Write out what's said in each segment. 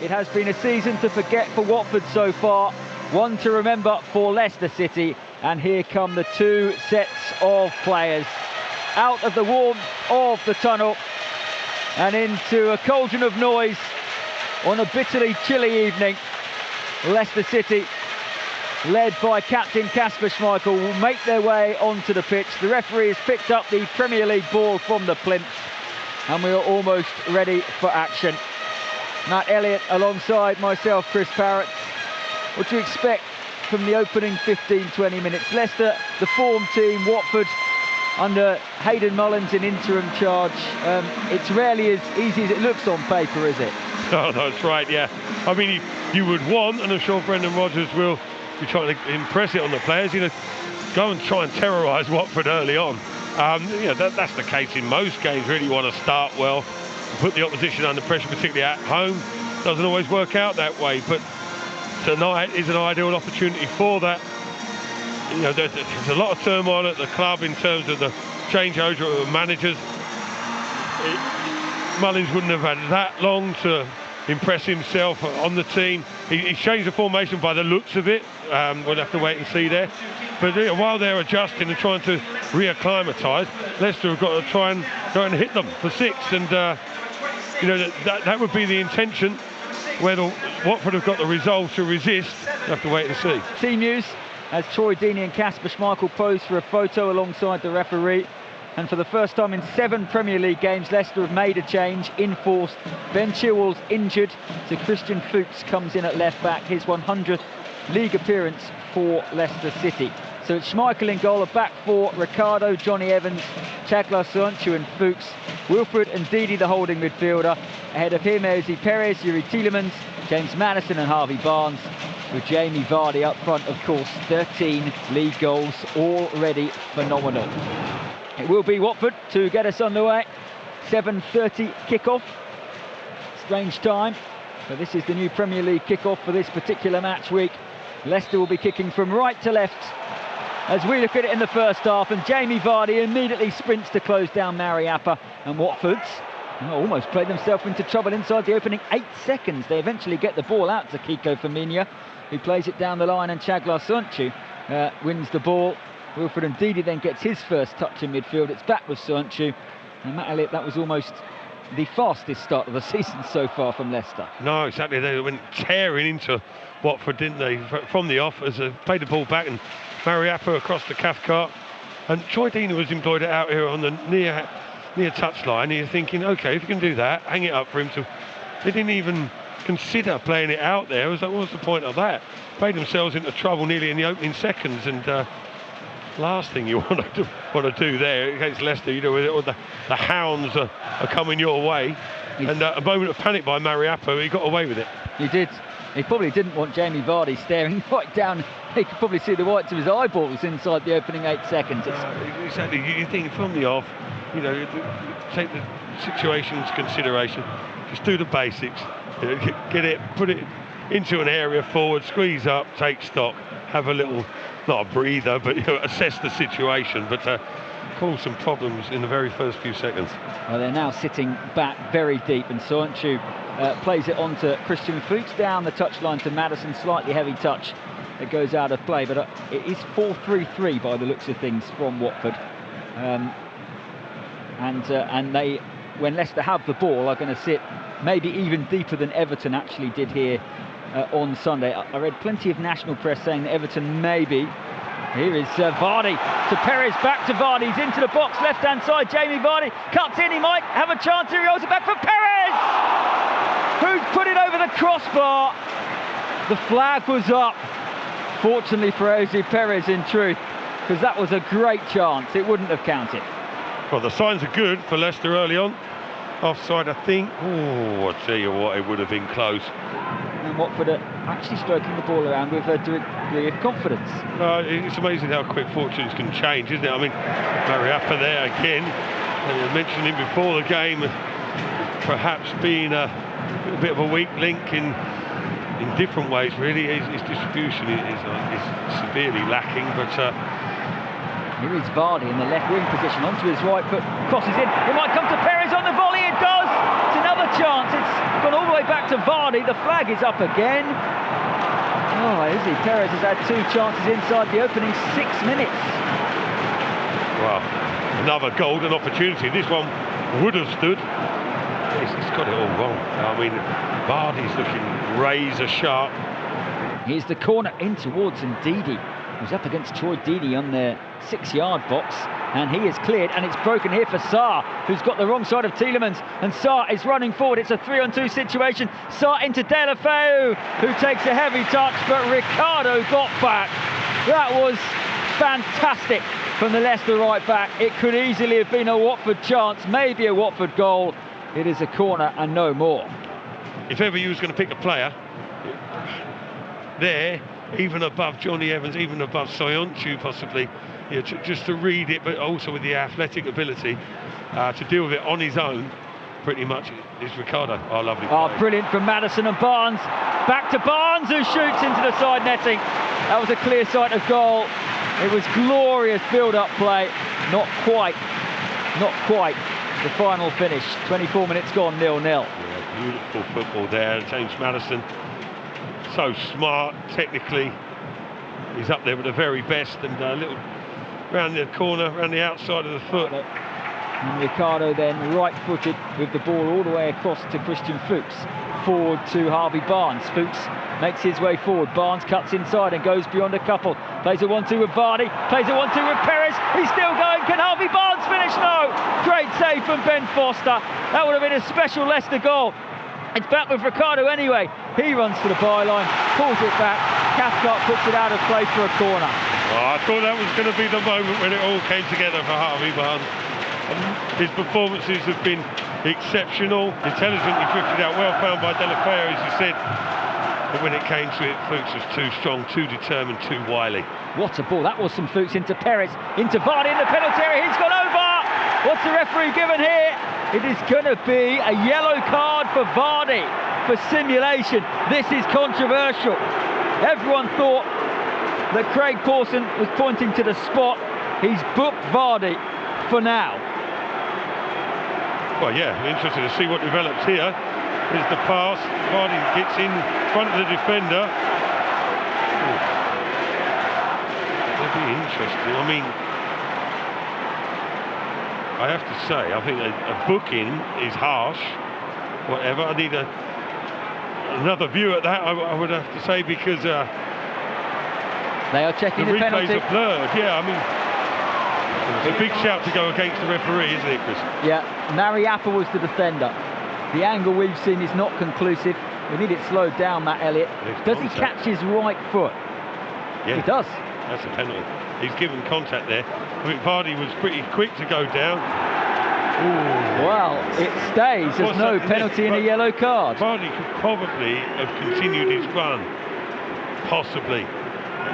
It has been a season to forget for Watford so far, one to remember for Leicester City, and here come the two sets of players out of the warmth of the tunnel and into a cauldron of noise on a bitterly chilly evening. Leicester City, led by captain Kasper Schmeichel, will make their way onto the pitch. The referee has picked up the Premier League ball from the plinth, and we are almost ready for action. Matt Elliott alongside myself, Chris Parrott. What do you expect from the opening 15-20 minutes? Leicester, the form team, Watford under Hayden Mullins in interim charge. It's rarely as easy as it looks on paper, is it? Oh, that's right, yeah. I mean, you would want, and I'm sure Brendan Rodgers will be trying to impress it on the players, go and try and terrorise Watford early on. That's the case in most games. Really want to start well, put the opposition under pressure, particularly at home. Doesn't always work out that way, but tonight is an ideal opportunity for that. There's a lot of turmoil at the club in terms of the changeover of managers. Mullins wouldn't have had that long to impress himself on the team. He's changed the formation by the looks of it. We'll have to wait and see there. But while they're adjusting and trying to reacclimatise, Leicester have got to try and go and hit them for six. And that would be the intention. Whether Watford have got the resolve to resist, we'll have to wait and see. Team news as Troy Deeney and Kasper Schmeichel pose for a photo alongside the referee. And for the first time in 7 Premier League games, Leicester have made a change, enforced. Ben Chilwell's injured, so Christian Fuchs comes in at left back, his 100th league appearance for Leicester City. So it's Schmeichel in goal, a back four, Ricardo, Johnny Evans, Chaglar Soyuncu and Fuchs. Wilfred and Ndidi the holding midfielder. Ahead of him, Ozzy Perez, Yuri Tielemans, James Maddison and Harvey Barnes, with Jamie Vardy up front, of course. 13 league goals, already phenomenal. It will be Watford to get us underway. 7:30 kickoff. Strange time, but this is the new Premier League kickoff for this particular match week. Leicester will be kicking from right to left as we look at it in the first half, and Jamie Vardy immediately sprints to close down Mariappa, and Watford's almost played themselves into trouble inside the opening 8 seconds. They eventually get the ball out to Kiko Firmino, who plays it down the line, and Chaglar Soyuncu wins the ball. Wilfred and Ndidi then gets his first touch in midfield. It's back with Soyuncu, and Matt Elliott, that was almost the fastest start of the season so far from Leicester. No, exactly. They went tearing into Watford, didn't they? From the off, as they played the ball back, and Mariappa across the Cathcart, and Troy Deeney was employed out here on the near touchline. And you're thinking, okay, if you can do that, hang it up for him to. They didn't even consider playing it out there. I was like, what's the point of that? Played themselves into trouble nearly in the opening seconds, and last thing you want to do there against Leicester, the hounds are coming your way, and a moment of panic by Mariappa, he got away with it. He did. He probably didn't want Jamie Vardy staring right down. He could probably see the whites of his eyeballs inside the opening 8 seconds. Exactly. You think from the off, take the situation into consideration. Just do the basics. Get it, put it into an area forward, squeeze up, take stock, have a little, not a breather, but assess the situation, but cause some problems in the very first few seconds. Well, they're now sitting back very deep, and Soyuncu plays it on to Christian Fuchs, down the touchline to Maddison, slightly heavy touch that goes out of play, but it is 4-3-3 by the looks of things from Watford. And they, when Leicester have the ball, are going to sit maybe even deeper than Everton actually did here on Sunday. I read plenty of national press saying that Everton maybe. Here is Vardy to Perez, back to Vardy, he's into the box, left hand side, Jamie Vardy cuts in, he might have a chance, here he rolls it back for Perez, who's put it over the crossbar. The flag was up, fortunately for Ozzy Perez in truth, because that was a great chance, it wouldn't have counted. Well, the signs are good for Leicester early on. Offside, I think. Oh, I tell you what, it would have been close. And Watford are actually stroking the ball around with a degree of confidence. It's amazing how quick fortunes can change, isn't it? I mean, Mariappa there again. I mentioned him before the game, perhaps being a bit of a weak link in different ways, really. His distribution is severely lacking, but here is Vardy in the left wing position, onto his right foot, crosses in, it might come to Perez on the volley, it does! It's another chance. It's gone all the way back to Vardy. The flag is up again. Oh, Izzy Perez has had 2 chances inside the opening 6 minutes. Well, another golden opportunity. This one would have stood. He's got it all wrong. I mean, Vardy's looking razor sharp. Here's the corner in towards Ndidi, who's up against Troy Deeney on their 6-yard box, and he is cleared, and it's broken here for Sarr, who's got the wrong side of Tielemans, and Sarr is running forward. It's a 3-on-2 situation. Sarr into Deulofeu, who takes a heavy touch, but Ricardo got back. That was fantastic from the Leicester right back. It could easily have been a Watford chance, maybe a Watford goal. It is a corner and no more. If ever you was going to pick a player there, even above Johnny Evans, even above Soyuncu possibly, just to read it, but also with the athletic ability to deal with it on his own, pretty much, is Ricardo. Oh, lovely play. Oh, brilliant from Maddison and Barnes. Back to Barnes, who shoots into the side netting. That was a clear sight of goal. It was glorious build-up play. Not quite the final finish. 24 minutes gone, 0-0. Yeah, beautiful football there. James Maddison, so smart technically. He's up there with the very best, and a little round the corner, round the outside of the foot. And Ricardo then right-footed with the ball all the way across to Christian Fuchs. Forward to Harvey Barnes. Fuchs makes his way forward. Barnes cuts inside and goes beyond a couple. Plays a 1-2 with Vardy. Plays a 1-2 with Perez. He's still going. Can Harvey Barnes finish? No! Great save from Ben Foster. That would have been a special Leicester goal. It's back with Ricardo anyway. He runs to the byline, pulls it back. Cathcart puts it out of play for a corner. Oh, I thought that was going to be the moment when it all came together for Harvey Barnes. His performances have been exceptional, intelligently drifted out, well found by Deulofeu, as you said. But when it came to it, Fuchs was too strong, too determined, too wily. What a ball. That was from Fuchs into Perez, into Vardy in the penalty area. He's gone over. What's the referee given here? It is going to be a yellow card for Vardy for simulation. This is controversial. Everyone thought that Craig Pawson was pointing to the spot. He's booked Vardy for now. Well, yeah, interested to see what develops here. Here's the pass. Vardy gets in front of the defender. That'd be interesting. I mean, I have to say, I think a booking is harsh. Whatever. I need another view at that, I would have to say, because they are checking the penalty. The replays are blurred. Yeah, I mean, it's a big shout to go against the referee, isn't it, Chris? Yeah, Mariappa was the defender. The angle we've seen is not conclusive. We need it slowed down, Matt Elliott. Does he catch his right foot? Yeah, he does. That's a penalty. He's given contact there. I think Vardy was pretty quick to go down. Ooh. Well, it stays. There's no penalty and a yellow card. Vardy could probably have continued his run. Possibly.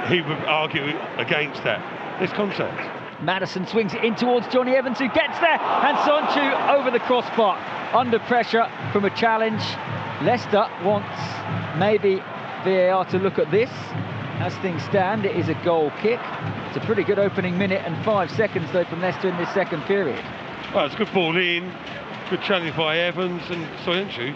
He would argue against that. There's contact. Maddison swings it in towards Johnny Evans, who gets there, and Soyuncu over the crossbar. Under pressure from a challenge. Leicester wants maybe VAR to look at this. As things stand, it is a goal kick. It's a pretty good opening minute and 5 seconds though from Leicester in this second period. Well, it's a good ball in, good challenge by Evans and Soyuncu.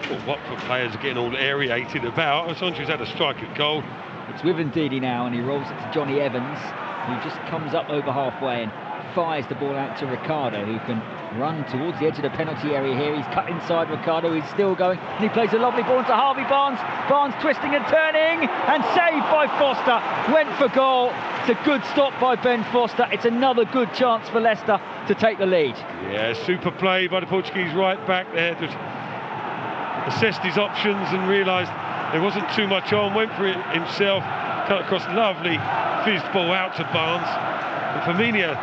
Well, Watford players are getting all aerated about. Soyuncu's had a strike at goal. It's with Ndidi now, and he rolls it to Johnny Evans, who just comes up over halfway and fires the ball out to Ricardo, who can run towards the edge of the penalty area here. He's cut inside Ricardo, he's still going, and he plays a lovely ball into Harvey Barnes. Barnes twisting and turning, and saved by Foster. Went for goal. It's a good stop by Ben Foster. It's another good chance for Leicester to take the lead. Yeah, super play by the Portuguese right back there. Just assessed his options and realised there wasn't too much on. Went for it himself. Cut across, lovely fizzed ball out to Barnes. And Firmino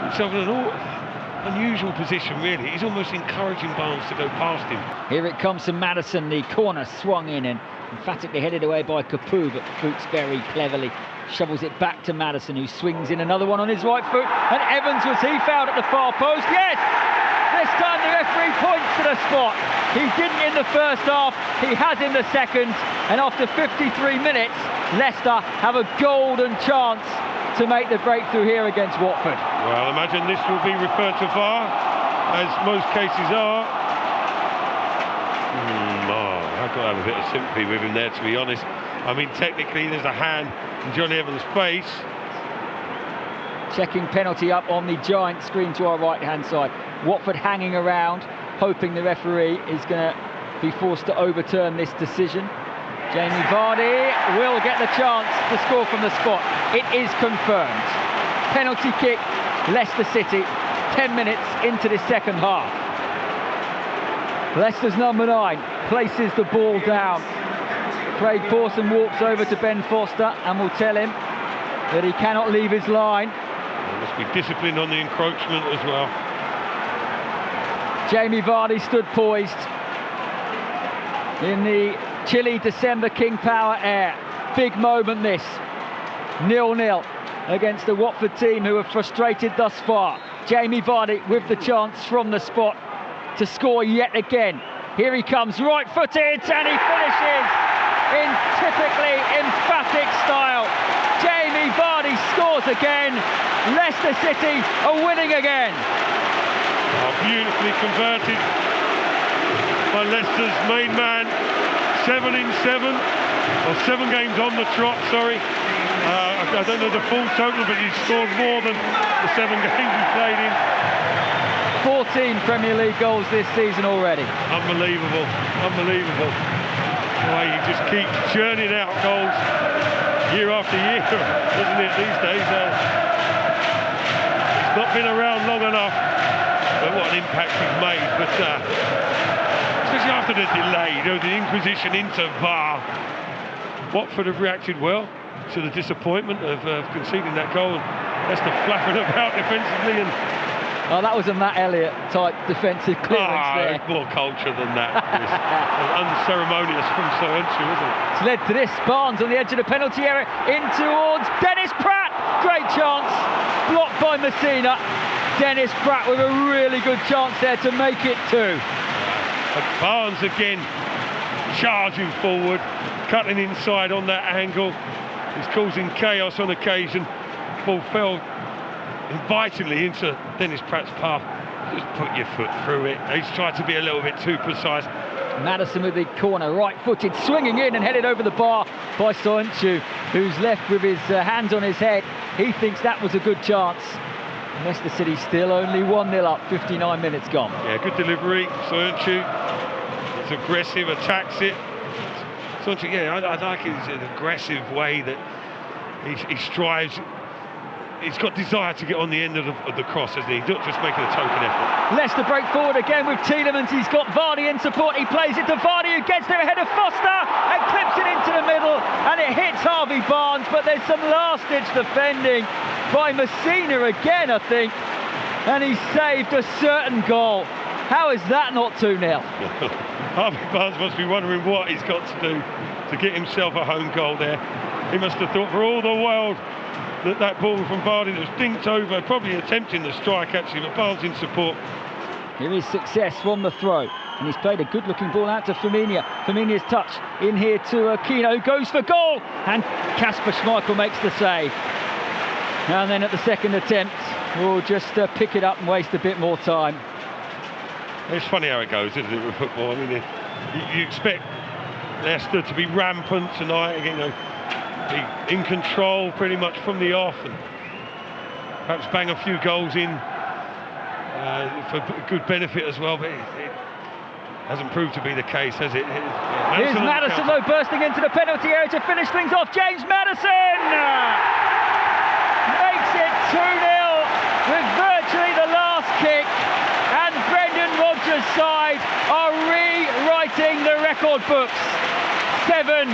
himself in an unusual position, really. He's almost encouraging Barnes to go past him. Here it comes to Maddison. The corner swung in and emphatically headed away by Capoue, but Fuchs very cleverly shovels it back to Maddison, who swings in another one on his right foot. And Evans, was he fouled at the far post? Yes! This time the referee points to the spot. He didn't in the first half, he has in the second. And after 53 minutes, Leicester have a golden chance to make the breakthrough here against Watford. Well, I imagine this will be referred to VAR, as most cases are. got to have a bit of sympathy with him there, to be honest. I mean, technically, there's a hand in Johnny Evans' face. Checking penalty up on the giant screen to our right-hand side. Watford hanging around, hoping the referee is going to be forced to overturn this decision. Jamie Vardy will get the chance to score from the spot. It is confirmed. Penalty kick, Leicester City, 10 minutes into the second half. Leicester's number 9 places the ball down. Craig Pawson walks over to Ben Foster and will tell him that he cannot leave his line. There must be discipline on the encroachment as well. Jamie Vardy stood poised in the chilly December King Power air. Big moment this. 0-0 against the Watford team who are frustrated thus far. Jamie Vardy with the chance from the spot to score yet again. Here he comes, right-footed, and he finishes in typically emphatic style. Jamie Vardy scores again. Leicester City are winning again. Oh, beautifully converted by Leicester's main man. 7 in 7, or 7 games on the trot, sorry. I don't know the full total, but he's scored more than the 7 games he played in. 14 Premier League goals this season already. Unbelievable, unbelievable. The way he just keeps churning out goals year after year, doesn't it, these days? He's not been around long enough, but what an impact he's made. But especially after the delay, the inquisition into VAR. Watford have reacted well to the disappointment of conceding that goal. Leicester flapping about defensively, and that was a Matt Elliott type defensive clearance there. More culture than that. Unceremonious from Soenchu, isn't it? It's led to this. Barnes on the edge of the penalty area, in towards Dennis Pratt. Great chance, blocked by Messina. Dennis Pratt with a really good chance there to make it 2. And Barnes again charging forward, cutting inside on that angle. He's causing chaos on occasion. Ball fell invitingly into Dennis Pratt's path. Just put your foot through it. He's tried to be a little bit too precise. Maddison with the corner, right-footed, swinging in and headed over the bar by Soenchu, who's left with his hands on his head. He thinks that was a good chance. Leicester City still only 1-0 up, 59 minutes gone. Yeah, good delivery. Soenchu is aggressive, attacks it. Soenchu, yeah, I like his aggressive way that he strives. He's got desire to get on the end of the cross, hasn't he? Not just making a token effort. Leicester break forward again with Tielemans. He's got Vardy in support. He plays it to Vardy, who gets there ahead of Foster and clips it into the middle, and it hits Harvey Barnes. But there's some last-ditch defending by Messina again, I think, and he saved a certain goal. How is that not 2-0? Harvey Barnes must be wondering what he's got to do to get himself a home goal there. He must have thought for all the world that ball from Vardy that was dinked over, probably attempting the strike actually, but Barnes in support. Here is success from the throw, and he's played a good-looking ball out to Firmino. Firmino's touch in here to Aquino, who goes for goal, and Kasper Schmeichel makes the save. And then at the second attempt, we'll just pick it up and waste a bit more time. It's funny how it goes, isn't it, with football? I mean, you expect Leicester to be rampant tonight, be in control pretty much from the off, and perhaps bang a few goals in for good benefit as well, but it hasn't proved to be the case, has it? Here's Maddison, though, bursting into the penalty area to finish things off. James Maddison makes it 2-0 with virtually the last kick, and Brendan Rodgers' side are rewriting the record books. 7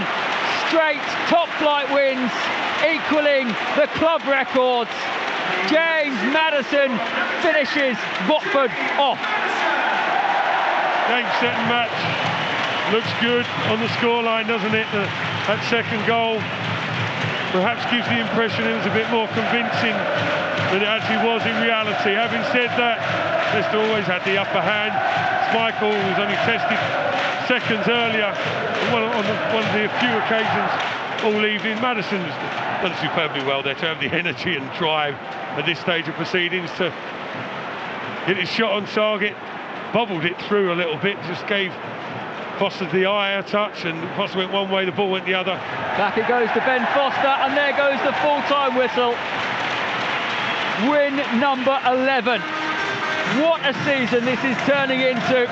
straight top-flight wins, equaling the club records. James Maddison finishes Watford off. Game, set and match. Looks good on the scoreline, doesn't it? That second goal perhaps gives the impression it was a bit more convincing than it actually was in reality. Having said that, Leicester always had the upper hand. Schmeichel was only tested seconds earlier on one of the few occasions all evening. Maddison's done superbly well there to have the energy and drive at this stage of proceedings to hit his shot on target, bubbled it through a little bit, just gave Foster's the eye a touch, and Foster went one way, the ball went the other. Back it goes to Ben Foster, and there goes the full-time whistle. Win number 11. What a season this is turning into.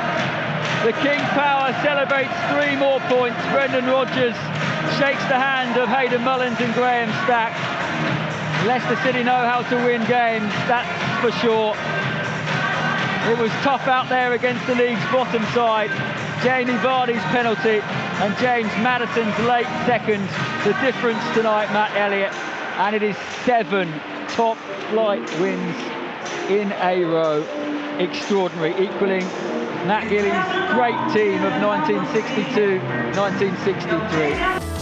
The King Power celebrates 3 more points. Brendan Rodgers shakes the hand of Hayden Mullins and Graham Stack. Leicester City know how to win games, that's for sure. It was tough out there against the league's bottom side. Jamie Vardy's penalty and James Maddison's late second. The difference tonight, Matt Elliott. And it is 7 top-flight wins in a row. Extraordinary, equaling Matt Gillies' great team of 1962-1963.